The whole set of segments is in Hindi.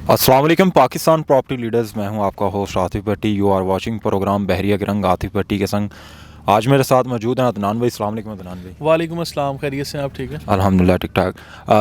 अस्सलाम वालेकुम पाकिस्तान प्रॉपर्टी लीडर्स। मैं हूं आपका host Atif Bhatti. You are watching program Bahria के रंग आतिफ भट्टी के संग। आज मेरे साथ मौजूद हैं अदनान भाई। अस्सलाम वालेकुम अदनान भाई। वालेकुम अस्सलाम, खैरियत से आप ठीक हैं? अल्हम्दुलिल्लाह ठीक ठाक।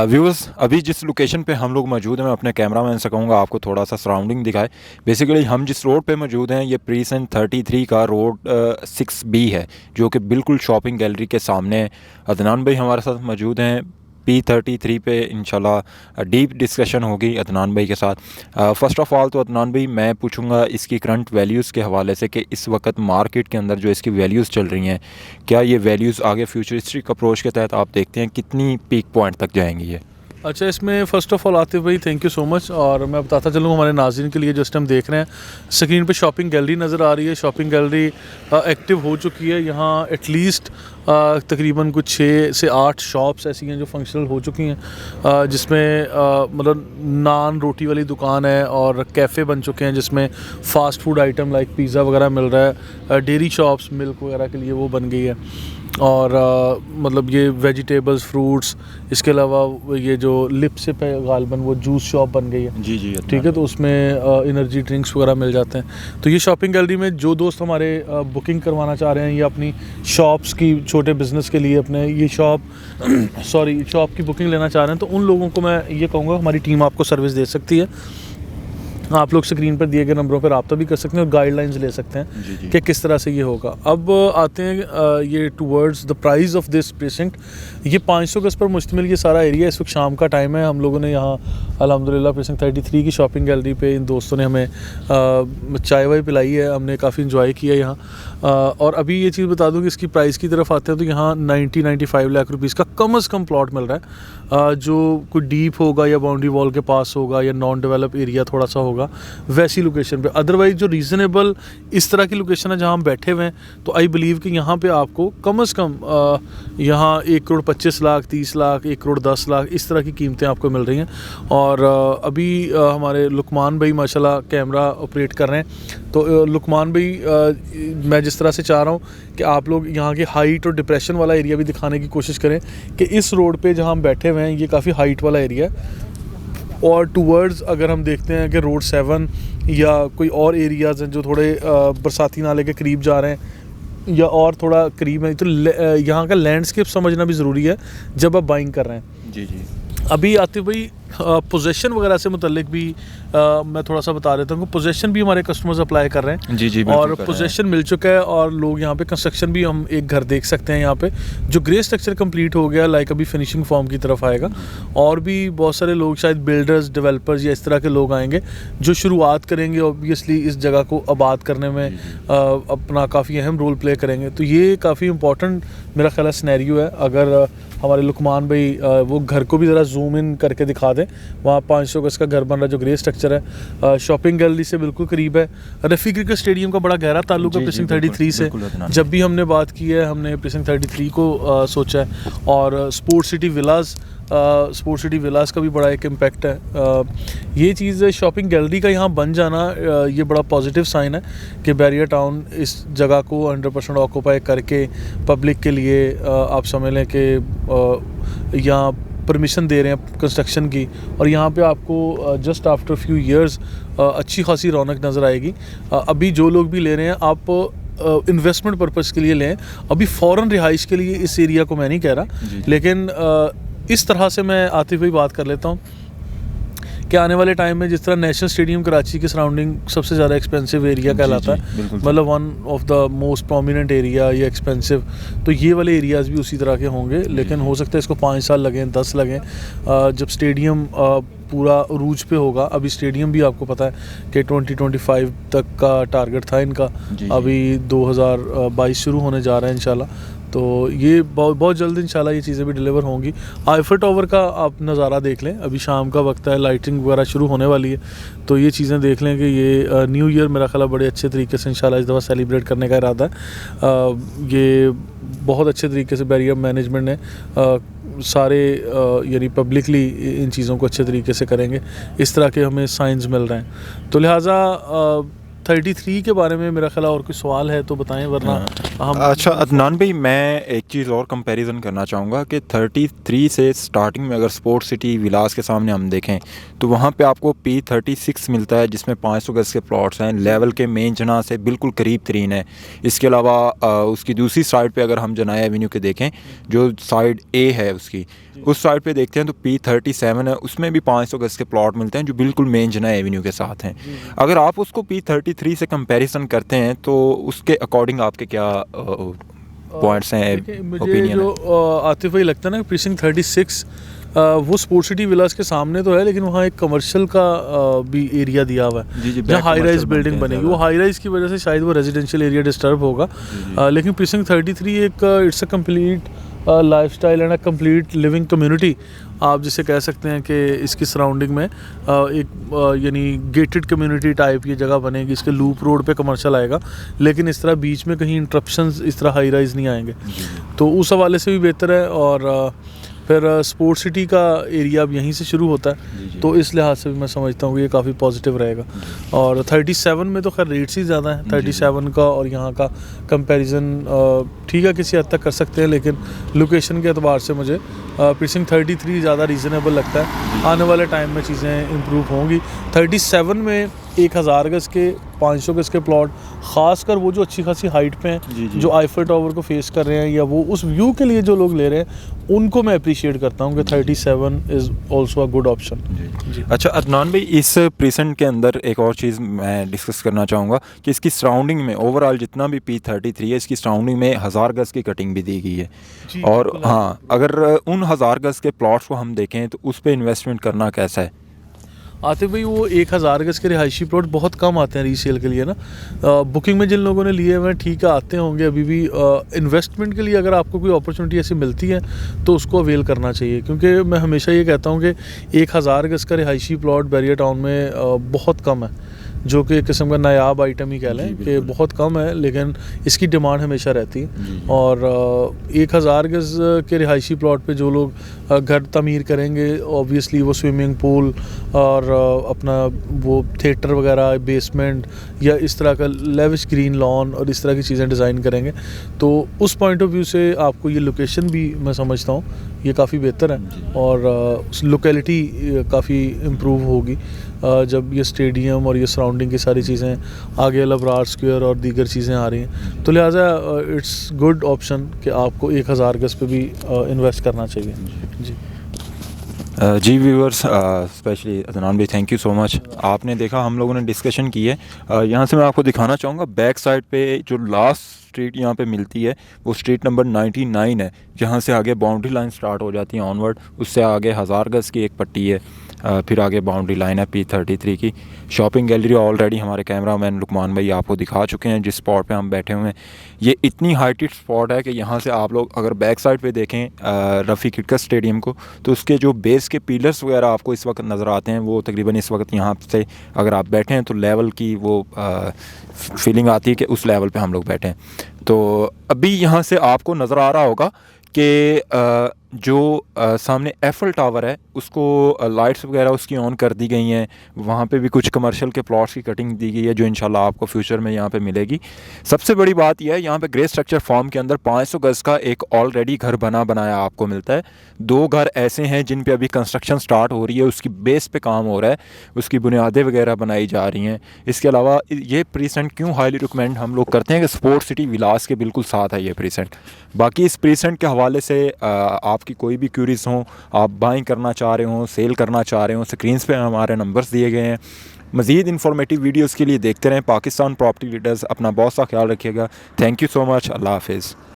व्यूअर्स, अभी जिस लोकेशन पे हम लोग मौजूद हैं, मैं अपने कैमरा मैन से कहूँगा आपको थोड़ा सा सराउंडिंग दिखाए। बेसिकली हम जिस रोड पे मौजूद हैं ये प्रीसेंट 33 का रोड 6B है, जो कि बिल्कुल शॉपिंग गैलरी के सामने है। अदनान भाई हमारे साथ मौजूद हैं। P33 पे इंशाल्लाह डीप डिस्कशन होगी अदनान भाई के साथ। फ़र्स्ट ऑफ़ ऑल तो अदनान भाई मैं पूछूंगा इसकी करंट वैल्यूज़ के हवाले से कि इस वक्त मार्केट के अंदर जो इसकी वैल्यूज़ चल रही हैं, क्या ये वैल्यूज़ आगे फ्यूचरिस्टिक अप्रोच के तहत आप देखते हैं कितनी पीक पॉइंट तक जाएंगी ये? अच्छा, इसमें फ़र्स्ट ऑफ़ ऑल आतिफ भाई थैंक यू सो मच। और मैं बताता चलूँ हमारे नाज़रीन के लिए, जो इस टाइम देख रहे हैं स्क्रीन पे शॉपिंग गैलरी नज़र आ रही है। शॉपिंग गैलरी एक्टिव हो चुकी है। यहाँ एटलीस्ट तकरीबन कुछ 6 से 8 शॉप्स ऐसी हैं जो फंक्शनल हो चुकी हैं, जिसमें मतलब नान रोटी वाली दुकान है और कैफ़े बन चुके हैं जिसमें fast food item like pizza वगैरह मिल रहा है। डेयरी शॉप्स मिल्क वगैरह के लिए वो बन गई है। और मतलब ये वेजिटेबल्स, फ्रूट्स, इसके अलावा ये जो लिपसिप है गालबन वो जूस शॉप बन गई है। जी ठीक है, तो उसमें एनर्जी ड्रिंक्स वगैरह मिल जाते हैं। तो ये शॉपिंग गैलरी में जो दोस्त हमारे बुकिंग करवाना चाह रहे हैं या अपनी शॉप्स की छोटे बिज़नेस के लिए अपने ये शॉप की बुकिंग लेना चाह रहे हैं, तो उन लोगों को मैं ये कहूँगा हमारी टीम आपको सर्विस दे सकती है। आप लोग स्क्रीन पर दिए गए नंबरों पर रब्ता भी कर सकते हैं और गाइडलाइंस ले सकते हैं कि किस तरह से ये होगा। अब आते हैं ये towards the price of this present. ये 500 गज पर मुश्तमिल ये सारा एरिया। इस वक्त शाम का टाइम है। हम लोगों ने यहाँ अल्हम्दुलिल्लाह प्रेसेंट 33 की शॉपिंग गैलरी पे इन दोस्तों ने हमें चाय वाय पिलाई है। हमने काफ़ी इंजॉय किया यहाँ। और अभी ये चीज़ बता दूँ कि इसकी प्राइस की तरफ आते हैं तो यहाँ 90-95 लाख रुपीज़ का कम से कम प्लॉट मिल रहा है, जो कोई डीप होगा या बाउंड्री वॉल के पास होगा या नॉन डेवलप एरिया थोड़ा सा होगा वैसी लोकेशन पे। अदरवाइज जो रीज़नेबल इस तरह की लोकेशन है जहाँ हम बैठे हुए हैं, तो आई बिलीव कि यहाँ पे आपको कम से कम यहाँ 1 करोड़ 25 लाख, 30 लाख, 1 करोड़ 10 लाख इस तरह की कीमतें आपको मिल रही हैं। और अभी हमारे लुकमान भाई माशाल्लाह कैमरा ऑपरेट कर रहे हैं। तो लुकमान भाई, मैं जिस तरह से चाह रहा हूँ कि आप लोग यहाँ के हाइट और डिप्रेशन वाला एरिया भी दिखाने की कोशिश करें कि इस रोड पे जहाँ हम बैठे हुए हैं ये काफ़ी हाइट वाला एरिया है। और टूवर्ड्स अगर हम देखते हैं कि रोड 7 या कोई और एरियाज़ हैं जो थोड़े बरसाती नाले के करीब जा रहे हैं या और थोड़ा करीब है, तो यहाँ का लैंडस्केप समझना भी ज़रूरी है जब आप बाइंग कर रहे हैं। जी। अभी आते भाई पोजेशन वगैरह से मुतल्लिक भी मैं थोड़ा सा बता देता हूँ। पोजेशन भी हमारे कस्टमर्स अप्लाई कर रहे हैं। जी और पोजेशन मिल चुका है और लोग यहाँ पे कंस्ट्रक्शन भी, हम एक घर देख सकते हैं यहाँ पे जो ग्रे स्ट्रक्चर कंप्लीट हो गया, लाइक अभी फिनिशिंग फॉर्म की तरफ आएगा। और भी बहुत सारे लोग शायद बिल्डर्स, डेवलपर्स या इस तरह के लोग आएंगे जो शुरुआत करेंगे ऑब्वियसली इस जगह को आबाद करने में अपना काफ़ी अहम रोल प्ले करेंगे। तो ये काफ़ी इंपॉर्टेंट मेरा ख्याल सिनेरियो है। अगर हमारे लुकमान भाई वो घर को भी ज़रा जूम इन करके दिखा दें, वहाँ 500 गज का घर बन रहा है जो ग्रे स्ट्रक्चर है, शॉपिंग गैलरी से बिल्कुल करीब है। रफ़ी क्रिकेट स्टेडियम का बड़ा गहरा ताल्लुक है प्रेसिंग 33 से। जब भी हमने बात की है हमने प्रेसिंग 33 को सोचा है। और स्पोर्ट्स सिटी विलास का भी बड़ा एक इम्पैक्ट है। ये चीज़ शॉपिंग गैलरी का यहाँ बन जाना, ये बड़ा पॉजिटिव साइन है कि बहरिया टाउन इस जगह को 100% ऑक्यूपाई करके पब्लिक के लिए आप समझ लें कि यहाँ परमिशन दे रहे हैं कंस्ट्रक्शन की। और यहाँ पे आपको जस्ट आफ्टर फ्यू इयर्स अच्छी खासी रौनक नज़र आएगी। अभी जो लोग भी ले रहे हैं आप इन्वेस्टमेंट पर्पज़ के लिए लें। अभी फ़ौरन रिहाइश के लिए इस एरिया को मैं नहीं कह रहा, लेकिन इस तरह से मैं आतिफ भाई बात कर लेता हूँ कि आने वाले टाइम में जिस तरह नेशनल स्टेडियम कराची के सराउंडिंग सबसे ज़्यादा एक्सपेंसिव एरिया कहलाता है, मतलब one of the most prominent area या एक्सपेंसिव, तो ये वाले एरियाज़ भी उसी तरह के होंगे। लेकिन हो सकता है इसको 5 साल लगें, 10 लगें, जब स्टेडियम पूरा अरूज पे होगा। अभी स्टेडियम भी आपको पता है कि 2025 तक का टारगेट था इनका। अभी 2022 शुरू होने जा रहा है इंशाल्लाह। तो ये बहुत जल्द इंशाल्लाह ये चीज़ें भी डिलीवर होंगी। आईफर टावर का आप नज़ारा देख लें, अभी शाम का वक्त है, लाइटिंग वगैरह शुरू होने वाली है। तो ये चीज़ें देख लें कि ये न्यू ईयर मेरा ख्याल बड़े अच्छे तरीके से इंशाल्लाह इस दफ़ा सेलिब्रेट करने का इरादा है। ये बहुत अच्छे तरीके से बहरिया मैनेजमेंट ने सारे यानी पब्लिकली इन चीज़ों को अच्छे तरीके से करेंगे। इस तरह के हमें साइंस मिल रहे हैं। तो लिहाजा 33 के बारे में मेरा ख्याल है और कोई सवाल है तो बताएं, वरना हम अच्छा अदनान भाई, मैं एक चीज़ और कंपैरिजन करना चाहूँगा कि 33 से स्टार्टिंग में अगर स्पोर्ट सिटी विलास के सामने हम देखें तो वहाँ पे आपको P36 मिलता है, जिसमें 500 गज के प्लॉट्स हैं, लेवल के मेन जना से बिल्कुल करीब तरीन है। इसके अलावा उसकी दूसरी साइड पे अगर हम जनाया एवेन्यू के देखें, जो साइड ए है उसकी, उस साइड पे देखते हैं तो P37 है, उसमें भी 500 गज के प्लॉट मिलते हैं जो बिल्कुल मेन जना एवेन्यू के साथ हैं। अगर आप उसको P33 से कंपैरिजन करते हैं तो उसके अकॉर्डिंग आपके क्या पॉइंट्स हैं, देखिए, मुझे ओपिनियन जो है? आतिफ भाई लगता है ना, प्रीसिंक्ट 36 वो स्पोर्ट सिटी विलास के सामने तो है, लेकिन वहाँ एक कमर्शियल का भी एरिया दिया हुआ है जी, जहाँ हाई राइज commercial बिल्डिंग बनते हैं बनेगी। ज़्यादा। वो हाई राइज की वजह से शायद वो रेजिडेंशियल एरिया डिस्टर्ब होगा। लेकिन प्रीसिंक्ट 33 एक it's a complete lifestyle and a complete living community, आप जिसे कह सकते हैं कि इसकी सराउंडिंग में एक यानी गेटेड कम्युनिटी टाइप की जगह बनेगी। इसके लूप रोड पे कमर्शियल आएगा, लेकिन इस तरह बीच में कहीं इंटरप्शंस इस तरह हाई राइज नहीं आएंगे, तो उस हवाले से भी बेहतर है। और फिर स्पोर्ट सिटी का एरिया अब यहीं से शुरू होता है, तो इस लिहाज से भी मैं समझता हूँ कि ये काफ़ी पॉजिटिव रहेगा। और 37 में तो खैर रेट्स ही ज़्यादा हैं, 37 का और यहाँ का कंपैरिजन ठीक है किसी हद तक कर सकते हैं, लेकिन लोकेशन के अतबार से मुझे प्रीसिंक्ट 33 ज़्यादा रीज़नेबल लगता है। आने वाले टाइम में चीज़ें इम्प्रूव होंगी। 37 में 1000 गज के 500 गज के प्लॉट, ख़ासकर वो जो अच्छी खासी हाइट पे हैं, जो आईफल टावर को फेस कर रहे हैं, या वो उस व्यू के लिए जो लोग ले रहे हैं, उनको मैं अप्रिशिएट करता हूँ कि 37 is also a good option. जी। अच्छा अदनान भाई, इस प्रीसेंट के अंदर एक और चीज़ मैं डिस्कस करना चाहूँगा कि इसकी सराउंडिंग में ओवरऑल जितना भी P33 है, इसकी सराउंडिंग में 1000 गज की कटिंग भी दी गई है। जी, और बिल्कुल। हाँ, अगर उन 1000 गज के प्लॉट्स को हम देखें तो उस पे इन्वेस्टमेंट करना कैसा है? आतिफ भाई, वो 1000 गज के रिहायशी प्लॉट बहुत कम आते हैं रीसेल के लिए ना। बुकिंग में जिन लोगों ने लिए हुए हैं ठीक है, आते होंगे अभी भी। इन्वेस्टमेंट के लिए अगर आपको कोई अपॉर्चुनिटी ऐसी मिलती है तो उसको अवेल करना चाहिए, क्योंकि मैं हमेशा ये कहता हूँ कि 1000 गज का रिहायशी प्लॉट बैरियर टाउन में बहुत कम है, जो कि एक किस्म का नायाब आइटम ही कह लें कि बहुत कम है, लेकिन इसकी डिमांड हमेशा रहती है। और 1000 गज के रिहायशी प्लॉट पे जो लोग घर तमीर करेंगे, ऑब्वियसली वो स्विमिंग पूल और अपना वो थिएटर वगैरह, बेसमेंट या इस तरह का लेविश ग्रीन लॉन और इस तरह की चीज़ें डिज़ाइन करेंगे, तो उस पॉइंट ऑफ व्यू से आपको ये लोकेशन भी मैं समझता हूँ ये काफ़ी बेहतर है, और उस लोकेलिटी काफ़ी इम्प्रूव होगी जब ये स्टेडियम और ये सराउंडिंग की सारी चीज़ें आगे लबरार स्क्वायर और दीगर चीज़ें आ रही हैं। तो लिहाजा इट्स गुड ऑप्शन कि आपको 1000 गज पे भी इन्वेस्ट करना चाहिए। जी जी व्यूअर्स, स्पेशली अदनान भाई, थैंक यू सो मच। आपने देखा, हम लोगों ने डिस्कशन की है। यहाँ से मैं आपको दिखाना चाहूँगा बैक साइड पे जो लास्ट स्ट्रीट यहाँ पे मिलती है वो स्ट्रीट नंबर 99 है, जहाँ से आगे बाउंड्री लाइन स्टार्ट हो जाती है ऑनवर्ड। उससे आगे 1000 गज की एक पट्टी है, फिर आगे बाउंड्री लाइन है P33 की। शॉपिंग गैलरी ऑलरेडी हमारे कैमरामैन लुकमान भाई आपको दिखा चुके हैं जिस स्पॉट पे हम बैठे हुए हैं। ये इतनी हाइटेड स्पॉट है कि यहाँ से आप लोग अगर बैक साइड पे देखें रफ़ी किडकस स्टेडियम को, तो उसके जो बेस के पिलर्स वगैरह आपको इस वक्त नज़र आते हैं, वो तकरीबन इस वक्त यहाँ से अगर आप बैठे हैं तो लेवल की वो फीलिंग आती है कि उस लेवल पे हम लोग बैठे हैं। तो अभी यहाँ से आपको नज़र आ रहा होगा कि जो सामने एफल टावर है उसको लाइट्स वगैरह उसकी ऑन कर दी गई हैं। वहाँ पे भी कुछ कमर्शियल के प्लॉट्स की कटिंग दी गई है जो इंशाल्लाह आपको फ्यूचर में यहाँ पे मिलेगी। सबसे बड़ी बात यह है, यहाँ पे ग्रे स्ट्रक्चर फॉर्म के अंदर 500 गज का एक ऑलरेडी घर बनाया आपको मिलता है। 2 घर ऐसे हैं जिन पे अभी कंस्ट्रक्शन स्टार्ट हो रही है, उसकी बेस पे काम हो रहा है, उसकी बुनियादें वगैरह बनाई जा रही हैं। इसके अलावा ये प्रीसेंट क्यों हाईली रिकमेंड हम लोग करते हैं कि स्पोर्ट सिटी विलास के बिल्कुल साथ है ये प्रीसेंट। बाकी इस प्रीसेंट के हवाले से आपकी कोई भी क्यूरीज हों, आप बाइंग करना चाह रहे हों, सेल करना चाह रहे हों, स्क्रीन्स पे हमारे नंबर्स दिए गए हैं। मज़ीद इन्फॉर्मेटिव वीडियोज़ के लिए देखते रहें पाकिस्तान प्रॉपर्टी लीडर्स। अपना बहुत सा ख्याल रखिएगा। Thank you so much. Allah हाफिज़।